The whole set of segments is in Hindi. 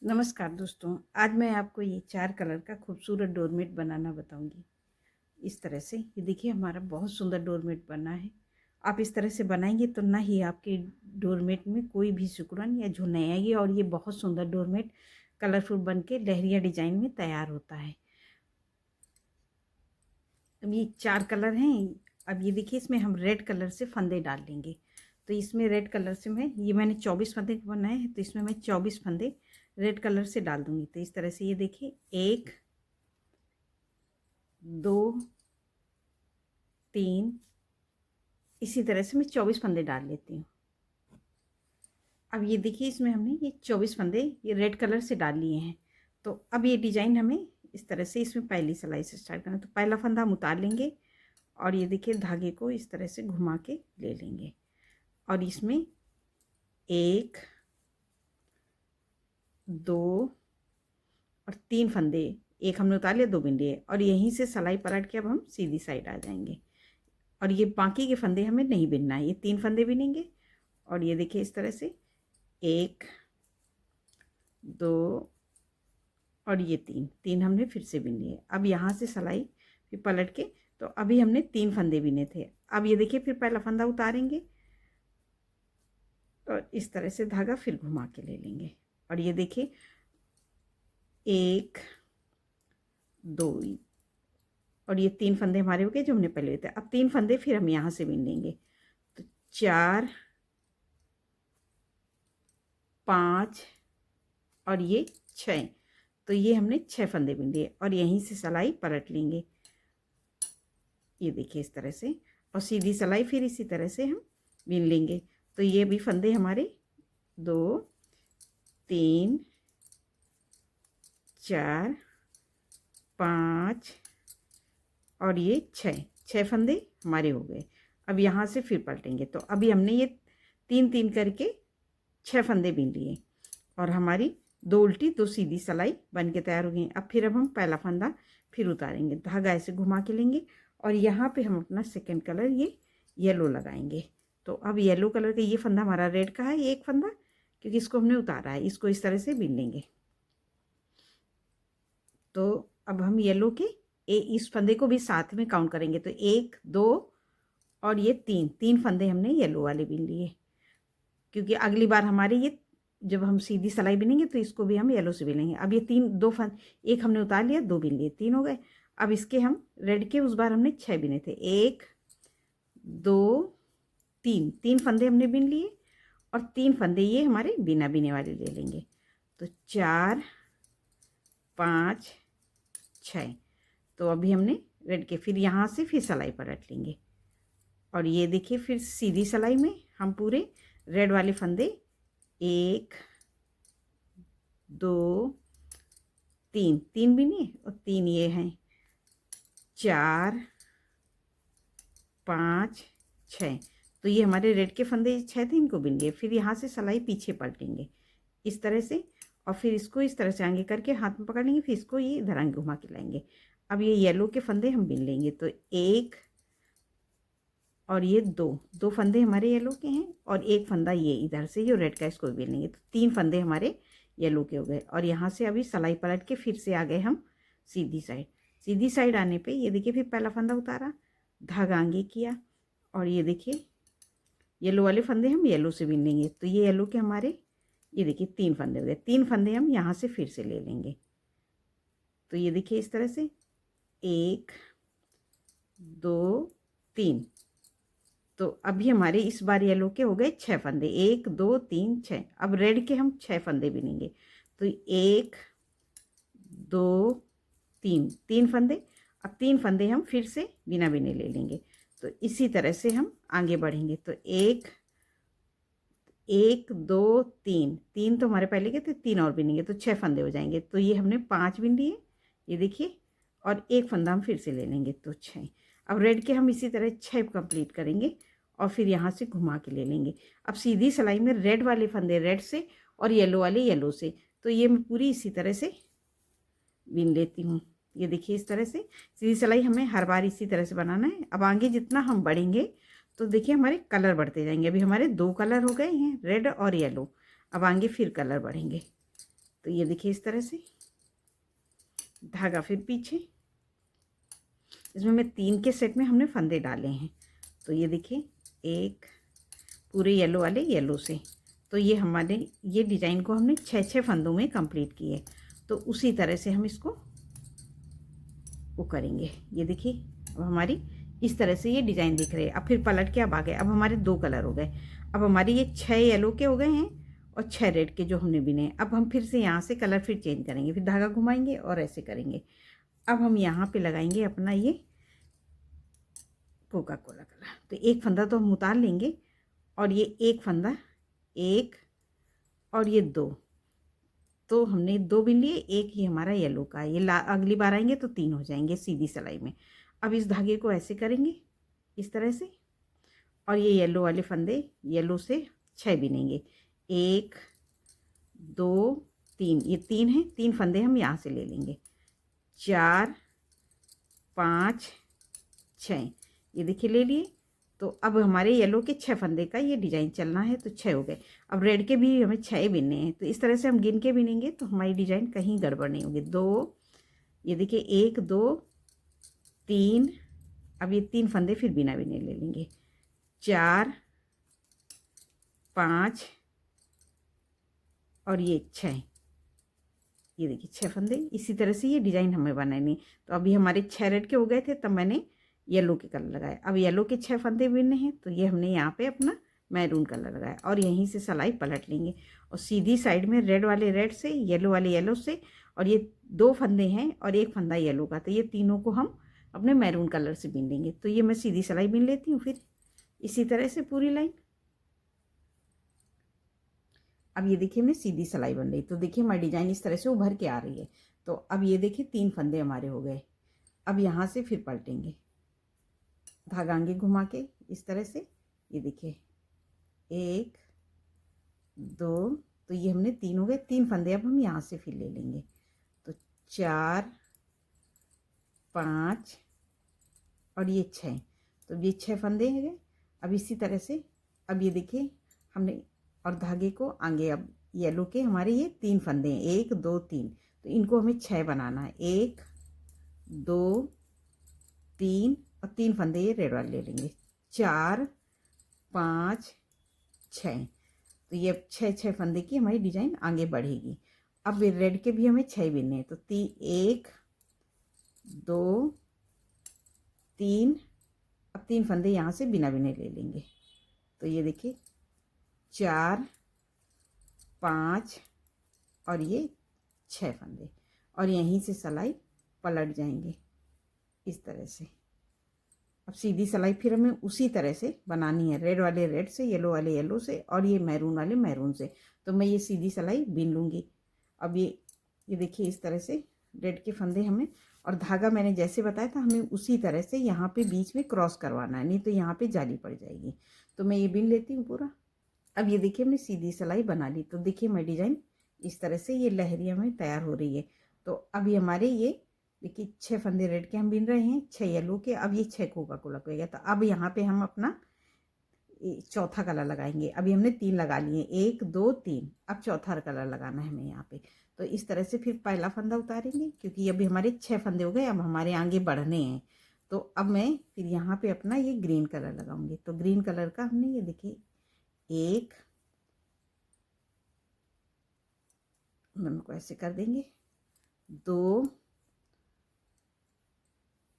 नमस्कार दोस्तों, आज मैं आपको ये 4 कलर का खूबसूरत डोरमेट बनाना बताऊंगी। इस तरह से ये देखिए हमारा बहुत सुंदर डोरमेट बना है। आप इस तरह से बनाएंगे तो ना ही आपके डोरमेट में कोई भी सिकुड़न या झुर्री नहीं आएगी और ये बहुत सुंदर डोरमेट कलरफुल बन के लहरिया डिजाइन में तैयार होता है। अब ये 4 कलर हैं। अब ये देखिए इसमें हम रेड कलर से फंदे डाल लेंगे। तो इसमें रेड कलर से मैंने 24 फंदे बनाए हैं, तो इसमें मैं 24 फंदे रेड कलर से डाल दूंगी। तो इस तरह से ये देखिए 1 2 3 इसी तरह से मैं 24 फंदे डाल लेती हूँ। अब ये देखिए इसमें हमने ये 24 फंदे ये रेड कलर से डाल लिए हैं। तो अब ये डिजाइन हमें इस तरह से इसमें पहली सिलाई से स्टार्ट करना है। तो पहला फंदा हम उतार लेंगे और ये देखिए धागे को इस तरह से घुमा के ले लेंगे और इसमें 1 2 और 3 फंदे, एक हमने उतार लिया, 2 बिंदी है और यहीं से सिलाई पलट के अब हम सीधी साइड आ जाएंगे और ये बाकी के फंदे हमें नहीं बिनना है। ये 3 फंदे बिनेंगे और ये देखिए इस तरह से 1 2 और ये 3 हमने फिर से बिन लिए। अब यहाँ से सिलाई फिर पलट के, तो अभी हमने 3 फंदे बिने थे। अब ये देखिए फिर पहला फंदा उतारेंगे और इस तरह से धागा फिर घुमा के ले लेंगे और ये देखिए 1 2 और ये 3 फंदे हमारे हो गए जो हमने पहले लिए थे। अब 3 फंदे फिर हम यहाँ से बिन लेंगे। तो 4 5 और ये 6, तो ये हमने 6 फंदे बिन लिए और यहीं से सिलाई पलट लेंगे। ये देखिए इस तरह से और सीधी सिलाई फिर इसी तरह से हम बिन लेंगे। तो ये भी फंदे हमारे 2 3 4 5 और ये 6 फंदे हमारे हो गए। अब यहाँ से फिर पलटेंगे। तो अभी हमने ये 3 करके 6 फंदे बिन लिए और हमारी 2 उल्टी 2 सीधी सिलाई बन के तैयार हो गई। अब हम पहला फंदा फिर उतारेंगे, धागा ऐसे घुमा के लेंगे और यहाँ पे हम अपना सेकंड कलर ये येलो लगाएंगे। तो अब येलो कलर का ये फंदा हमारा रेड का है, ये एक फंदा, क्योंकि इसको हमने उतारा है, इसको इस तरह से बिन लेंगे। तो अब हम येलो के इस फंदे को भी साथ में काउंट करेंगे। तो 1 2 और ये 3 फंदे हमने येलो वाले बिन लिए, क्योंकि अगली बार हमारे ये जब हम सीधी सिलाई बिनेंगे तो इसको भी हम येलो से बिनेंगे। अब ये 2 फंद, एक हमने उतार लिया, 2 बिन लिए, 3 हो गए। अब इसके हम रेड के उस बार हमने 6 बिने थे, 1 2 3 फंदे हमने बिन लिए और 3 फंदे ये हमारे बिना बिने वाले ले लेंगे। तो 4 5 6, तो अभी हमने रेड के फिर यहाँ से फिर सिलाई पलट लेंगे और ये देखिए फिर सीधी सिलाई में हम पूरे रेड वाले फंदे 1 2 3 बिने और 3 ये हैं, 4 5 6, तो ये हमारे रेड के फंदे 6 थे, इनको बिन लिए। फिर यहाँ से सिलाई पीछे पलटेंगे इस तरह से और फिर इसको इस तरह से आगे करके हाथ में पकड़ लेंगे, फिर इसको ये इधर आगे घुमा के लाएंगे। अब ये येलो के फंदे हम बिन लेंगे। तो 1 और ये 2 फंदे हमारे येलो के हैं और एक फंदा ये इधर से जो रेड का, इसको बिन लेंगे। तो 3 फंदे हमारे येलो के हो गए और यहाँ से अभी सिलाई पलट के फिर से आ गए हम सीधी साइड। सीधी साइड आने पे ये देखिए फिर पहला फंदा उतारा, धागा आगे किया और ये देखिए येलो वाले फंदे हम येलो से बिन लेंगे। तो ये येलो के हमारे ये देखिए 3 फंदे हो गए, 3 फंदे हम यहाँ से फिर से ले लेंगे। तो ये देखिए इस तरह से 1 2 3, तो अभी हमारे इस बार येलो के हो गए 6 फंदे, 1 2 3 6। अब रेड के हम 6 फंदे बिनेंगे। तो 1 2 3 फंदे, अब 3 फंदे हम फिर से बिना बिने ले लेंगे। तो इसी तरह से हम आगे बढ़ेंगे। तो 1 2 3 तो हमारे पहले के थे, 3 और बिनेंगे तो 6 फंदे हो जाएंगे। तो ये हमने 5 बिन लिए, ये देखिए, और एक फंदा हम फिर से ले लेंगे तो 6। अब रेड के हम इसी तरह 6 कंप्लीट करेंगे और फिर यहाँ से घुमा के ले लेंगे। अब सीधी सिलाई में रेड वाले फंदे रेड से और येलो वाले येलो से, तो ये मैं पूरी इसी तरह से बिन लेती हूँ। ये देखिए इस तरह से सीधी सिलाई हमें हर बार इसी तरह से बनाना है। अब आगे जितना हम बढ़ेंगे तो देखिए हमारे कलर बढ़ते जाएंगे। अभी हमारे 2 कलर हो गए हैं, रेड और येलो। अब आगे फिर कलर बढ़ेंगे। तो ये देखिए इस तरह से धागा, फिर पीछे। इसमें मैं 3 के सेट में हमने फंदे डाले हैं। तो ये देखिए एक पूरे येलो वाले येलो से, तो ये हमारे ये डिज़ाइन को हमने 6 फंदों में कंप्लीट किए। तो उसी तरह से हम इसको वो करेंगे। ये देखिए अब हमारी इस तरह से ये डिज़ाइन दिख रहे हैं। अब फिर पलट के अब आ गए, अब हमारे 2 कलर हो गए। अब हमारे ये 6 येलो के हो गए हैं और 6 रेड के जो हमने बिने हैं। अब हम फिर से यहाँ से कलर फिर चेंज करेंगे, फिर धागा घुमाएंगे और ऐसे करेंगे। अब हम यहाँ पे लगाएंगे अपना ये कोका कोला कलर। तो एक फंदा तो हम उतार लेंगे और ये एक फंदा, एक और ये 2, तो हमने 2 बिन लिए, एक ही हमारा येलो का। ये अगली बार आएंगे तो 3 हो जाएंगे सीधी सिलाई में। अब इस धागे को ऐसे करेंगे इस तरह से, और ये येलो वाले फंदे येलो से 6 बिनेंगे। 1 2 3, ये 3 है, 3 फंदे हम यहाँ से ले लेंगे। 4 5 6, ये देखिए ले लिए। तो अब हमारे येलो के 6 फंदे का ये डिज़ाइन चलना है, तो 6 हो गए। अब रेड के भी हमें 6 बिनने हैं, तो इस तरह से हम गिन के बिनेंगे तो हमारी डिज़ाइन कहीं गड़बड़ नहीं होगी। 2, ये देखिए 1 2 3, अब ये 3 फंदे फिर बिना बिने ले लेंगे। 4 5 और ये 6, ये देखिए 6 फंदे। इसी तरह से ये डिज़ाइन हमें बनानी। तो अभी हमारे 6 रेड के हो गए थे, तब मैंने येलो के कलर लगाए। अब येलो के 6 फंदे बिनने हैं, तो ये हमने यहाँ पे अपना मैरून कलर लगाया और यहीं से सिलाई पलट लेंगे और सीधी साइड में रेड वाले रेड से, येलो वाले येलो से, और ये 2 फंदे हैं और एक फंदा येलो का, तो ये तीनों को हम अपने मैरून कलर से बिन लेंगे। तो ये मैं सीधी सिलाई बिन लेती हूँ, फिर इसी तरह से पूरी लाइन। अब ये देखिए मैं सीधी सिलाई बन रही, तो देखिए हमारी डिज़ाइन इस तरह से उभर के आ रही है। तो अब ये देखिए 3 फंदे हमारे हो गए। अब यहाँ से फिर पलटेंगे, धागा आगे घुमा के इस तरह से। ये देखिए 1 2, तो ये हमने 3 हो गए। 3 फंदे अब हम यहाँ से फिर ले लेंगे। तो 4 5 और ये 6, तो ये 6 फंदे हैं गए। अब इसी तरह से अब ये देखिए हमने, और धागे को आगे, अब येलो के हमारे ये 3 फंदे हैं, 1 2 3, तो इनको हमें 6 बनाना है। 1 2 3 और 3 फंदे ये रेड वाले ले लेंगे। 4 5 6, तो ये 6 फंदे की हमारी डिज़ाइन आगे बढ़ेगी। अब रेड के भी हमें 6 बिनने हैं, तो 1 2 3, अब 3 फंदे यहाँ से बिना बिने ले लेंगे। तो ये देखिए 4 5 और ये 6 फंदे, और यहीं से सिलाई पलट जाएंगे इस तरह से। अब सीधी सिलाई फिर हमें उसी तरह से बनानी है, रेड वाले रेड से, येलो वाले येलो से, और ये मैरून वाले मैरून से। तो मैं ये सीधी सिलाई बिन लूँगी। अब ये देखिए इस तरह से रेड के फंदे हमें, और धागा मैंने जैसे बताया था हमें उसी तरह से यहाँ पे बीच में क्रॉस करवाना है, नहीं तो यहाँ पे जाली पड़ जाएगी। तो मैं ये बिन लेती हूँ पूरा। अब ये देखिए हमने सीधी सिलाई बना ली। तो देखिए मैं डिज़ाइन इस तरह से ये लहरिया में तैयार हो रही है। तो अभी हमारे ये देखिए 6 फंदे रेड के हम बिन रहे हैं, 6 येलो के, अब ये 6 कोका कोला को गया। तो अब यहाँ पे हम अपना चौथा कलर लगाएंगे। अभी हमने 3 लगा लिए, 1 2 3, अब चौथा कलर लगाना है हमें यहाँ पे। तो इस तरह से फिर पहला फंदा उतारेंगे, क्योंकि अभी हमारे 6 फंदे हो गए, अब हमारे आगे बढ़ने हैं। तो अब मैं फिर यहाँ पे अपना ये ग्रीन कलर लगाऊंगी। तो ग्रीन कलर का हमने ये देखिए 1, दोनों को ऐसे कर देंगे, 2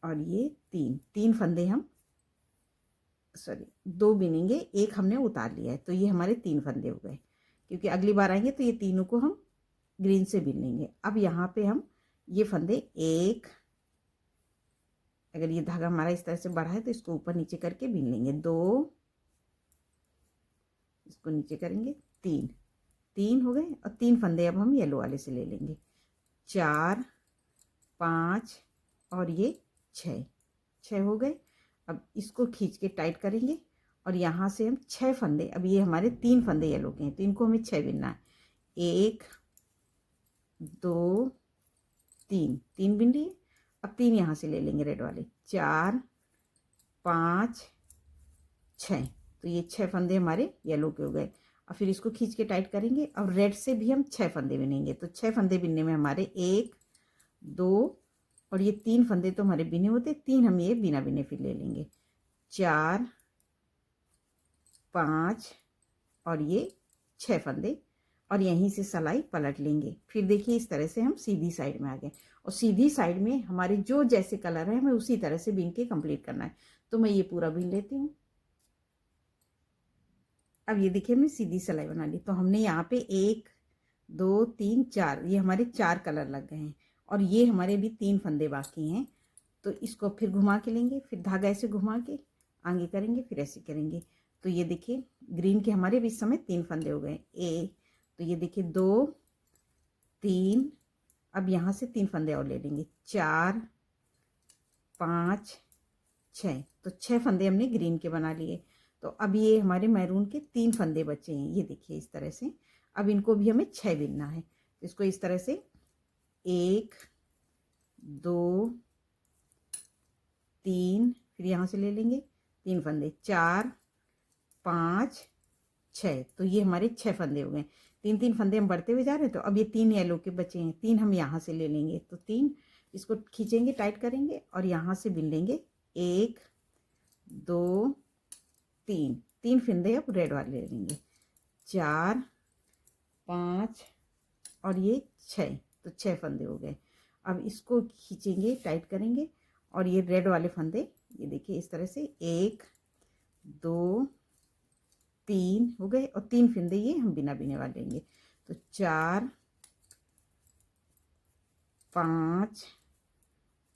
और ये 3 फंदे हम 2 बिनेंगे, 1 हमने उतार लिया है। तो ये हमारे 3 फंदे हो गए, क्योंकि अगली बार आएंगे तो ये तीनों को हम ग्रीन से बिन लेंगे। अब यहाँ पे हम ये फंदे 1, अगर ये धागा हमारा इस तरह से बढ़ा है तो इसको ऊपर नीचे करके बिन लेंगे। 2, इसको नीचे करेंगे, 3 हो गए, और 3 फंदे अब हम येलो वाले से ले लेंगे। 4 5 और ये 6 हो गए। अब इसको खींच के टाइट करेंगे, और यहाँ से हम 6 फंदे, अब ये हमारे 3 फंदे येलो के हैं, तो इनको हमें 6 बिनना है। 1 2 3 बिन लिए। अब 3 यहाँ से ले लेंगे रेड वाले। 4 5 6, तो ये 6 फंदे हमारे येलो के हो गए। और फिर इसको खींच के टाइट करेंगे और रेड से भी हम 6 फंदे बिनेंगे। तो 6 फंदे बिनने में हमारे 1 2 और ये 3 फंदे तो हमारे बिने होते, 3 हम ये बिना बिने फिर ले लेंगे, 4 5 और ये 6 फंदे और यहीं से सिलाई पलट लेंगे। फिर देखिए इस तरह से हम सीधी साइड में आ गए और सीधी साइड में हमारे जो जैसे कलर है हमें उसी तरह से बिन के कंप्लीट करना है। तो मैं ये पूरा बिन लेती हूँ। अब ये देखिए मैं सीधी सिलाई बना ली। तो हमने यहाँ पे 1 2 3 4 ये हमारे 4 कलर लग गए हैं और ये हमारे भी 3 फंदे बाकी हैं। तो इसको फिर घुमा के लेंगे, फिर धागा ऐसे घुमा के आगे करेंगे, फिर ऐसे करेंगे। तो ये देखिए ग्रीन के हमारे भी इस समय 3 फंदे हो गए। तो ये देखिए 2 3, अब यहाँ से 3 फंदे और ले लेंगे, 4 5 6। तो 6 फंदे हमने ग्रीन के बना लिए। तो अब ये हमारे मैरून के 3 फंदे बचे हैं, ये देखिए इस तरह से। अब इनको भी हमें 6 बिनना है। तो इसको इस तरह से 1 2 3, फिर यहाँ से ले लेंगे 3 फंदे, 4 5 6। तो ये हमारे 6 फंदे हो गए। 3 फंदे हम बढ़ते हुए जा रहे हैं। तो अब ये 3 येलो के बचे हैं, 3 हम यहाँ से ले लेंगे। तो 3 इसको खींचेंगे, टाइट करेंगे और यहाँ से बिन लेंगे 1 2 3 फंदे अब रेड वाले ले लेंगे, 4 5 और ये 6। तो 6 फंदे हो गए। अब इसको खींचेंगे, टाइट करेंगे और ये रेड वाले फंदे ये देखिए इस तरह से 1 2 3 हो गए और 3 फंदे ये हम बिना बिने वाले लेंगे। तो 4 5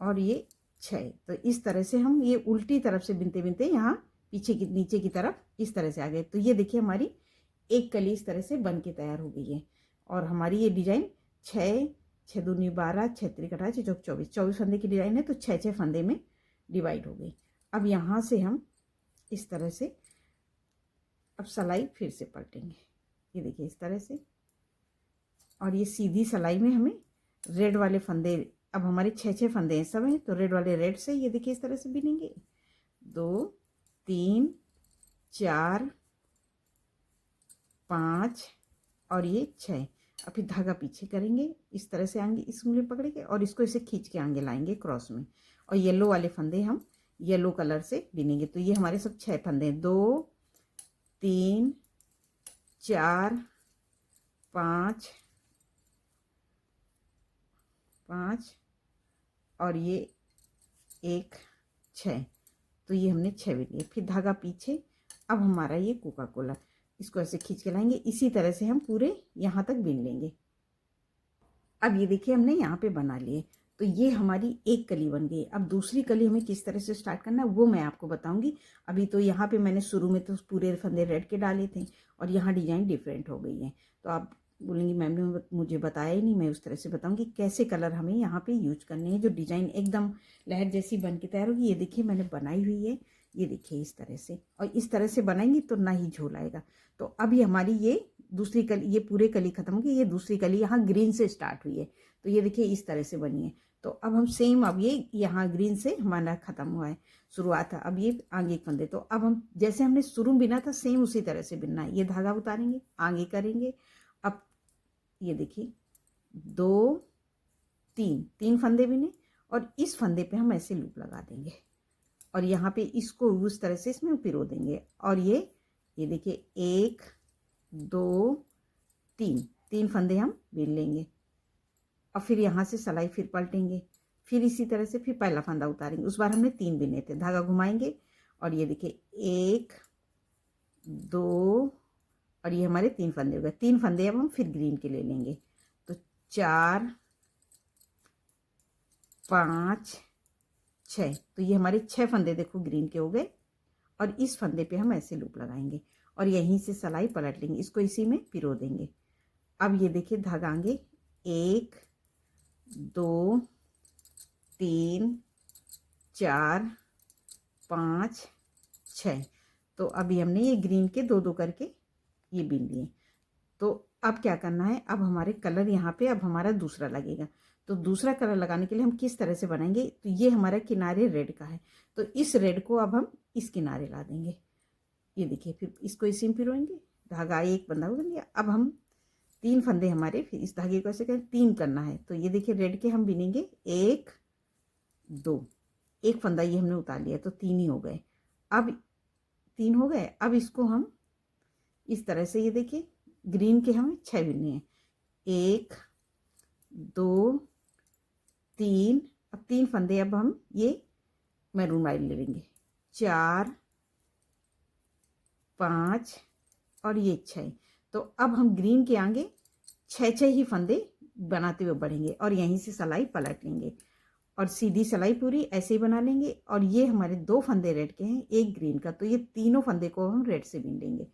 और ये 6। तो इस तरह से हम ये उल्टी तरफ से बिनते बिनते यहाँ पीछे की नीचे की तरफ इस तरह से आ गए। तो ये देखिए हमारी एक कली इस तरह से बन के तैयार हो गई है। और हमारी ये डिजाइन 6 6 दूनी 12 6 त्रिक 18 6 चौक 24 फंदे की डिजाइन है। तो 6 फंदे में डिवाइड हो गई। अब यहाँ से हम इस तरह से अब सिलाई फिर से पलटेंगे, ये देखिए इस तरह से। और ये सीधी सिलाई में हमें रेड वाले फंदे, अब हमारे 6 फंदे हैं सब हैं, तो रेड वाले रेड से ये देखिए इस तरह से बिनेंगे, 2 3 4 5 और ये 6। अब फिर धागा पीछे करेंगे, इस तरह से आएंगे, इस उंगली पकड़ेंगे और इसको इसे खींच के आगे लाएंगे क्रॉस में। और येलो वाले फंदे हम येलो कलर से बिनेंगे। तो ये हमारे सब 6 फंदे हैं, 2 3 4 5 5 और ये 1 6। तो ये हमने 6 बिन लिए। फिर धागा पीछे। अब हमारा ये कोका कोला, इसको ऐसे खींच के लाएंगे, इसी तरह से हम पूरे यहाँ तक बिन लेंगे। अब ये देखिए हमने यहाँ पे बना लिए। तो ये हमारी एक कली बन गई। अब दूसरी कली हमें किस तरह से स्टार्ट करना है वो मैं आपको बताऊंगी। अभी तो यहाँ पे मैंने शुरू में तो पूरे फंदे रेड के डाले थे और यहाँ डिजाइन डिफरेंट हो गई है। तो आप बोलेंगी मैम ने मुझे बताया ही नहीं। मैं उस तरह से बताऊंगी कैसे कलर हमें यहाँ पे यूज करने हैं, जो डिजाइन एकदम लहर जैसी बन के तैयार होगी। ये देखिए मैंने बनाई हुई है, ये देखिए इस तरह से। और इस तरह से बनाएंगी तो ना ही झोल आएगा। तो अभी हमारी ये दूसरी कली, ये पूरे कली खत्म होगी, ये दूसरी कली यहाँ ग्रीन से स्टार्ट हुई है। तो ये देखिए इस तरह से बनी है। तो अब हम सेम, अब ये यहाँ ग्रीन से हमारा खत्म हुआ है, शुरुआत है। अब ये आगे एक फंदे, तो अब हम जैसे हमने शुरू बिना था सेम उसी तरह से बिनना है। ये धागा उतारेंगे, आगे करेंगे। अब ये देखिए 2 3 फंदे बिने और इस फंदे पे हम ऐसे लूप लगा देंगे और यहाँ पे इसको उस तरह से इसमें पिरो देंगे। और ये देखिए 1 2 3 फंदे हम बिन लेंगे और फिर यहाँ से सिलाई फिर पलटेंगे। फिर इसी तरह से फिर पहला फंदा उतारेंगे। उस बार हमने 3 बिने थे, धागा घुमाएंगे और ये देखिए 1 2 और ये हमारे 3 फंदे हो गए। 3 फंदे अब हम फिर ग्रीन के ले लेंगे। तो 4 5 6। तो ये हमारे 6 फंदे देखो ग्रीन के हो गए और इस फंदे पे हम ऐसे लूप लगाएंगे और यहीं से सिलाई पलट लेंगे, इसको इसी में पिरो देंगे। अब ये देखिए धागा आगे 1 2 3 4 5 6। तो अभी हमने ये ग्रीन के 2 करके ये बिन लिए। तो अब क्या करना है, अब हमारे कलर यहाँ पे अब हमारा दूसरा लगेगा। तो दूसरा कलर लगाने के लिए हम किस तरह से बनाएंगे, तो ये हमारा किनारे रेड का है, तो इस रेड को अब हम इस किनारे ला देंगे। ये देखिए फिर इसको इसी में पिरोएंगे, धागा एक बंधा हो गया। अब हम 3 फंदे हमारे, फिर इस धागे को ऐसे करें 3 करना है। तो ये देखिए रेड के हम बिनेंगे 1 2, एक फंदा ये हमने उतार लिया तो 3 ही हो गए। अब 3 हो गए। अब इसको हम इस तरह से, ये देखिए ग्रीन के हमें 6 बिनने हैं, 1 2 3। अब 3 फंदे अब हम ये मैरून वाले ले लेंगे, 4 5 और ये 6। तो अब हम ग्रीन के आगे 6 ही फंदे बनाते हुए बढ़ेंगे और यहीं से सिलाई पलट लेंगे और सीधी सिलाई पूरी ऐसे ही बना लेंगे। और ये हमारे 2 फंदे रेड के हैं, एक ग्रीन का, तो ये तीनों फंदे को हम रेड से बीन लेंगे।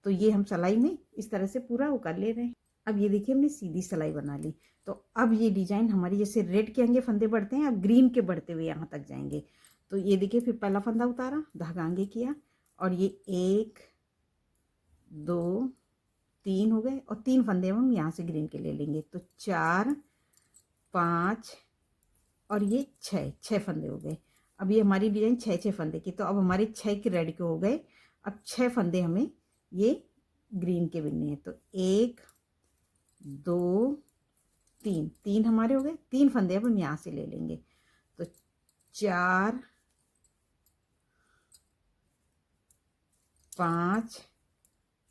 तो ये हम सिलाई में इस तरह से पूरा वो कर ले रहे हैं। अब ये देखिए हमने सीधी सिलाई बना ली। तो अब ये डिजाइन हमारी जैसे रेड के आगे फंदे बढ़ते हैं, अब ग्रीन के बढ़ते हुए यहाँ तक जाएंगे। तो ये देखिए फिर पहला फंदा उतारा, धागा आगे किया और ये 1 2 3 हो गए और 3 फंदे हम यहाँ से ग्रीन के ले लेंगे। तो 4 5 और ये 6 फंदे हो गए। अब ये हमारी डिजाइन 6 फंदे की। तो अब हमारे 6 के रेड के हो गए। अब 6 फंदे हमें ये ग्रीन के बिनने हैं। तो 1 2 3 हमारे हो गए। 3 फंदे अब हम यहाँ से ले लेंगे। तो 4 5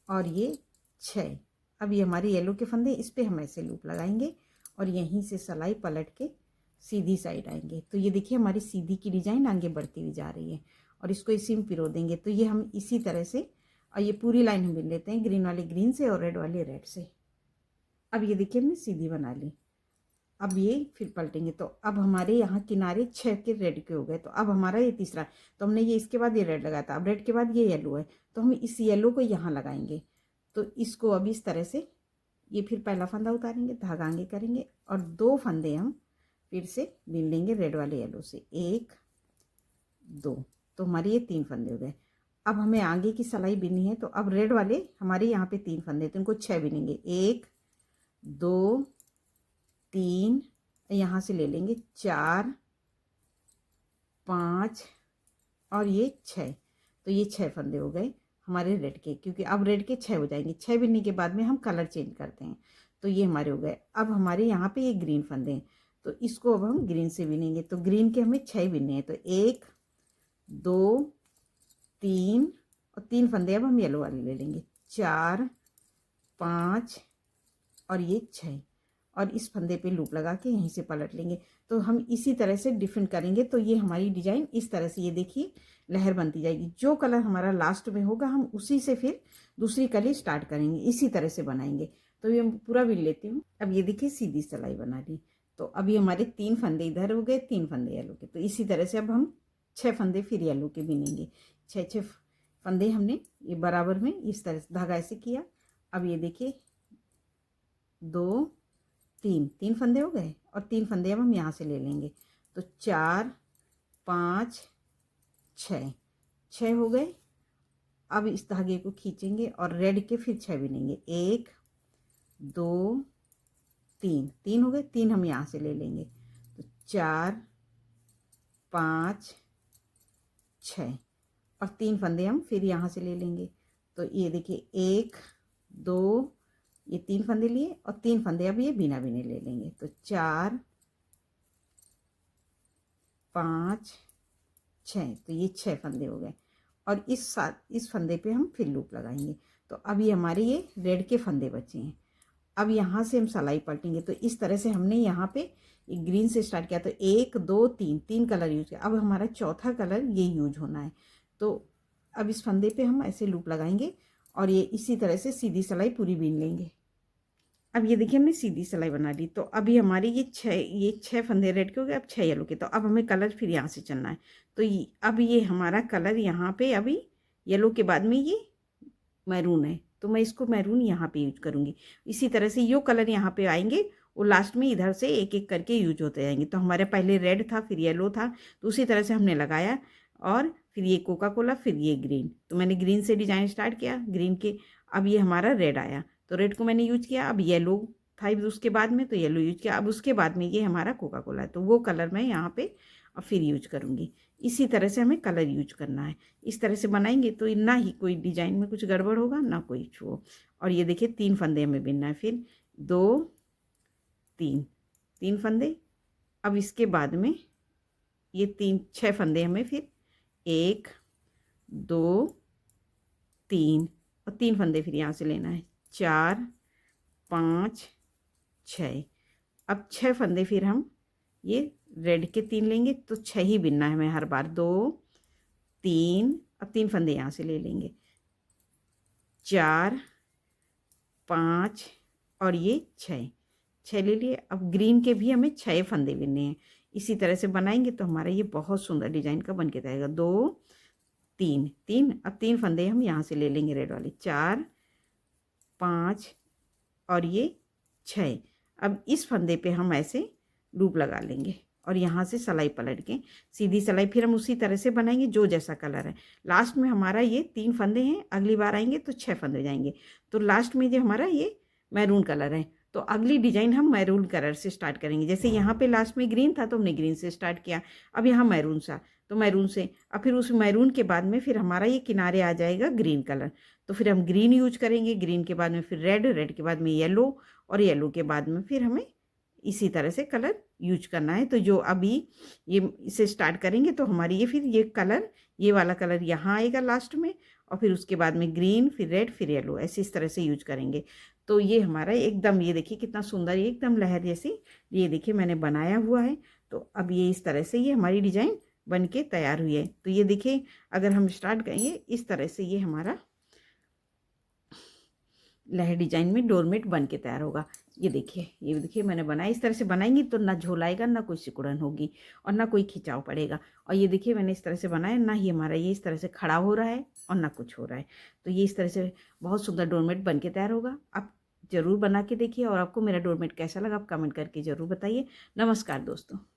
और ये 6। अब ये हमारे येलो के फंदे, इस पे हम ऐसे लूप लगाएंगे और यहीं से सिलाई पलट के सीधी साइड आएंगे। तो ये देखिए हमारी सीधी की डिजाइन आगे बढ़ती हुई जा रही है और इसको इसी में पिरो देंगे। तो ये हम इसी तरह से, और ये पूरी लाइन हम बिन लेते हैं, ग्रीन वाले ग्रीन से और रेड वाले रेड से। अब ये देखिए हमने सीधी बना ली। अब ये फिर पलटेंगे। तो अब हमारे यहाँ किनारे 6 के रेड के हो गए। तो अब हमारा ये तीसरा, तो हमने ये इसके बाद ये रेड लगाया था, अब रेड के बाद ये येलो है, तो हम इस येलो को यहाँ लगाएंगे। तो इसको अब इस तरह से, ये फिर पहला फंदा उतारेंगे, धागा आगे करेंगे और 2 फंदे हम फिर से बिन लेंगे रेड वाले येलो से, 1 2। तो हमारे ये 3 फंदे हो गए। अब हमें आगे की सिलाई बिननी है। तो अब रेड वाले हमारे यहाँ पे 3 फंदे, तो इनको 6 बिनेंगे, 1 2 3, यहाँ से ले लेंगे 4 5 और ये 6। तो ये 6 फंदे हो गए हमारे रेड के, क्योंकि अब रेड के 6 हो जाएंगे। 6 बिनने के बाद में हम कलर चेंज करते हैं। तो ये हमारे हो गए। अब हमारे यहाँ पे ये ग्रीन फंदे हैं, तो इसको अब हम ग्रीन से बिनेंगे। तो ग्रीन के हमें 6 बिनने हैं। तो 1 2 3 और 3 फंदे अब हम येलो वाले ले लेंगे, 4 5 और ये 6। और इस फंदे पे लूप लगा के यहीं से पलट लेंगे। तो हम इसी तरह से डिफरेंट करेंगे। तो ये हमारी डिजाइन इस तरह से, ये देखिए लहर बनती जाएगी। जो कलर हमारा लास्ट में होगा हम उसी से फिर दूसरी कली स्टार्ट करेंगे, इसी तरह से बनाएंगे। तो ये हम पूरा बिन लेती हूँ। अब ये देखिए सीधी सिलाई बना ली। तो अभी हमारे 3 फंदे इधर हो गए, 3 फंदे येलो के। तो इसी तरह से अब हम 6 फंदे फिर येलो के बिनेंगे। 6 फंदे हमने ये बराबर में इस तरह से धागा ऐसे किया। अब ये देखिए 2 3 फंदे हो गए और 3 फंदे अब हम यहाँ से ले लेंगे। तो 4 5 6 हो गए। अब इस धागे को खींचेंगे और रेड के फिर 6 बिनेंगे, 1 2 3 हो गए। 3 हम यहाँ से ले लेंगे। तो 4 5 6 और 3 फंदे हम फिर यहाँ से ले लेंगे। तो ये देखिए 1 2, ये 3 फंदे लिए और 3 फंदे अब ये बिना बिने ले लेंगे। तो 4 5 6, तो ये 6 फंदे हो गए और इस फंदे पे हम फिर लूप लगाएंगे। तो अब ये हमारे ये रेड के फंदे बचे हैं। अब यहाँ से हम सिलाई पलटेंगे। तो इस तरह से हमने यहाँ पे ग्रीन से स्टार्ट किया। तो 1 2 3 कलर यूज किया। अब हमारा चौथा कलर ये यूज होना है। तो अब इस फंदे पे हम ऐसे लूप लगाएंगे और ये इसी तरह से सीधी सिलाई पूरी बीन लेंगे। अब ये देखिए हमने सीधी सिलाई बना ली। तो अभी हमारी ये 6 फंदे रेड के हो गए, अब 6 येलो के। तो अब हमें कलर फिर यहाँ से चलना है। तो अब ये हमारा कलर यहाँ पे, अभी येलो के बाद में ये मैरून है, तो मैं इसको मैरून यहाँ पे यूज करूँगी। इसी तरह से यो कलर यहाँ पे आएंगे, वो लास्ट में इधर से एक एक करके यूज होते जाएंगे। तो हमारे पहले रेड था, फिर येलो था, तो उसी तरह से हमने लगाया और फिर ये कोका कोला, फिर ये ग्रीन। तो मैंने ग्रीन से डिजाइन स्टार्ट किया, ग्रीन के। अब ये हमारा रेड आया, तो रेड को मैंने यूज किया। अब येलो था उसके बाद में, तो येलो यूज किया। अब उसके बाद में ये हमारा कोका कोला है, तो वो कलर मैं यहाँ पे और फिर यूज करूँगी। इसी तरह से हमें कलर यूज करना है। इस तरह से बनाएंगे तो ना ही कोई डिजाइन में कुछ गड़बड़ होगा ना कोई छो। और ये देखिए 3 फंदे हमें बिनना है, फिर 2 3 फंदे। अब इसके बाद में ये 6 फंदे हमें फिर 1 2 3 और 3 फंदे फिर यहाँ से लेना है, 4 5 6। अब 6 फंदे फिर हम ये रेड के 3 लेंगे तो 6 ही बिनना है हमें हर बार, 2 3। अब 3 फंदे यहाँ से ले लेंगे, 4 5 और ये 6 ले लिए। अब ग्रीन के भी हमें 6 फंदे बिनने हैं। इसी तरह से बनाएंगे तो हमारा ये बहुत सुंदर डिजाइन का बन के जाएगा। 2 3 अब 3 फंदे हम यहाँ से ले लेंगे रेड वाले, 4 5 और ये 6। अब इस फंदे पे हम ऐसे लूप लगा लेंगे और यहाँ से सिलाई पलट के सीधी सिलाई फिर हम उसी तरह से बनाएंगे जो जैसा कलर है। लास्ट में हमारा ये 3 फंदे हैं, अगली बार आएंगे तो 6 फंदे हो जाएंगे। तो लास्ट में जो हमारा ये मैरून कलर है तो अगली डिजाइन हम मैरून कलर से स्टार्ट करेंगे। जैसे यहाँ पे लास्ट में ग्रीन था तो हमने ग्रीन से स्टार्ट किया, अब यहाँ मैरून सा तो मैरून से, अब फिर उस मैरून के बाद में फिर हमारा ये किनारे आ जाएगा ग्रीन कलर, तो फिर हम ग्रीन यूज करेंगे। ग्रीन के बाद में फिर रेड, रेड के बाद में येलो और येलो के बाद में फिर हमें इसी तरह से कलर यूज करना है। तो जो अभी ये इसे स्टार्ट करेंगे तो हमारी ये फिर ये कलर, ये वाला कलर यहाँ आएगा लास्ट में और फिर उसके बाद में ग्रीन, फिर रेड, फिर येलो, ऐसे इस तरह से यूज करेंगे। तो ये हमारा एकदम, ये देखिए कितना सुंदर, एकदम लहर जैसी ये देखिए मैंने बनाया हुआ है। तो अब ये इस तरह से ये हमारी डिजाइन बन के तैयार हुई है। तो ये देखिए अगर हम स्टार्ट करेंगे इस तरह से ये हमारा लहर डिजाइन में डोरमेट बन के तैयार होगा। ये देखिए मैंने बनाया। इस तरह से बनाएंगी तो ना झोलाएगा, ना कोई सिकुड़न होगी और ना कोई खिंचाव पड़ेगा। और ये देखिए मैंने इस तरह से बनाया, ना ही हमारा ये इस तरह से खड़ा हो रहा है और ना कुछ हो रहा है। तो ये इस तरह से बहुत सुंदर डोरमेट बन के तैयार होगा। आप ज़रूर बना के देखिए और आपको मेरा डोरमेट कैसा लगा आप कमेंट करके ज़रूर बताइए। नमस्कार दोस्तों।